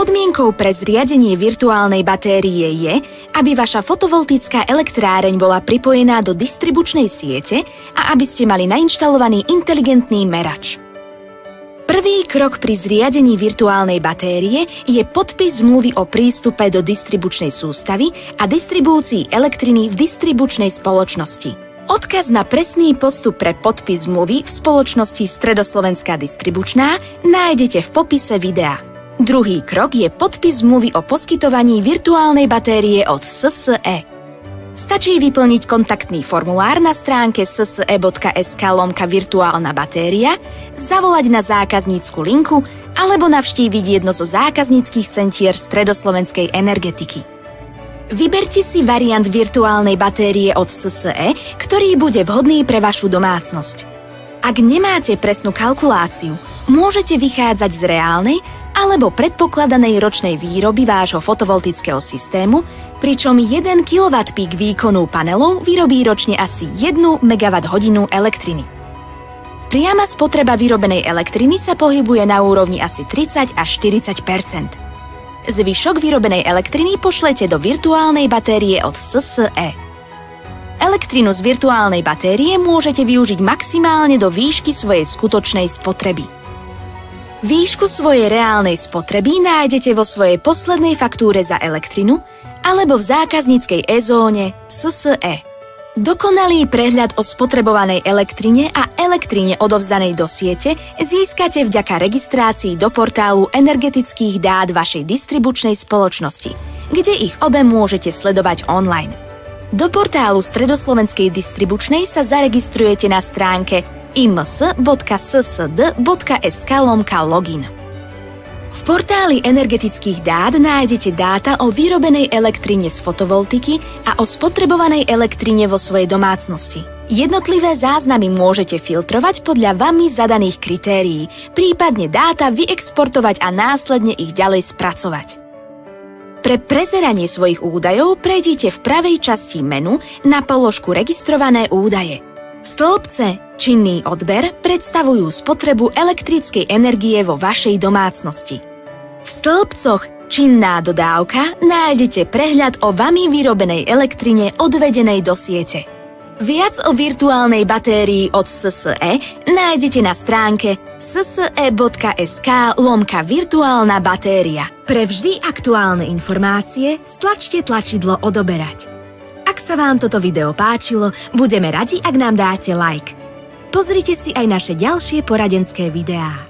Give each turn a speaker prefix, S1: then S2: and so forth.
S1: Podmienkou pre zriadenie virtuálnej batérie je, aby vaša fotovoltická elektráreň bola pripojená do distribučnej siete a aby ste mali nainštalovaný inteligentný merač. Prvý krok pri zriadení virtuálnej batérie je podpis zmluvy o prístupe do distribučnej sústavy a distribúcii elektriny v distribučnej spoločnosti. Odkaz na presný postup pre podpis zmluvy v spoločnosti Stredoslovenská distribučná nájdete v popise videa. Druhý krok je podpis zmluvy o poskytovaní virtuálnej batérie od SSE. Stačí vyplniť kontaktný formulár na stránke sse.sk/virtuálna batéria, zavolať na zákaznícku linku alebo navštíviť jedno zo zákazníckych centier Stredoslovenskej energetiky. Vyberte si variant virtuálnej batérie od SSE, ktorý bude vhodný pre vašu domácnosť. Ak nemáte presnú kalkuláciu, môžete vychádzať z reálnej alebo predpokladanej ročnej výroby vášho fotovoltického systému, pričom 1 kW pík výkonu panelov vyrobí ročne asi 1 MWh elektriny. Priama spotreba vyrobenej elektriny sa pohybuje na úrovni asi 30 až 40%. Zvyšok vyrobenej elektriny pošlete do virtuálnej batérie od SSE. Elektrinu z virtuálnej batérie môžete využiť maximálne do výšky svojej skutočnej spotreby. Výšku svojej reálnej spotreby nájdete vo svojej poslednej faktúre za elektrinu alebo v zákazníckej e-zóne SSE. Dokonalý prehľad o spotrebovanej elektrine a elektrine odovzdanej do siete získate vďaka registrácii do portálu energetických dát vašej distribučnej spoločnosti, kde ich objem môžete sledovať online. Do portálu Stredoslovenskej distribučnej sa zaregistrujete na stránke ims.ssd.sk/login. V portáli energetických dát nájdete dáta o vyrobenej elektrine z fotovoltiky a o spotrebovanej elektrine vo svojej domácnosti. Jednotlivé záznamy môžete filtrovať podľa vami zadaných kritérií, prípadne dáta vyexportovať a následne ich ďalej spracovať. Pre prezeranie svojich údajov prejdite v pravej časti menu na položku Registrované údaje. Stĺpce Činný odber predstavujú spotrebu elektrickej energie vo vašej domácnosti. V stĺpcoch Činná dodávka nájdete prehľad o vami vyrobenej elektrine odvedenej do siete. Viac o virtuálnej batérii od SSE nájdete na stránke sse.sk/virtuálna batéria. Pre vždy aktuálne informácie stlačte tlačidlo odoberať. Ak sa vám toto video páčilo, budeme radi, ak nám dáte like. Pozrite si aj naše ďalšie poradenské videá.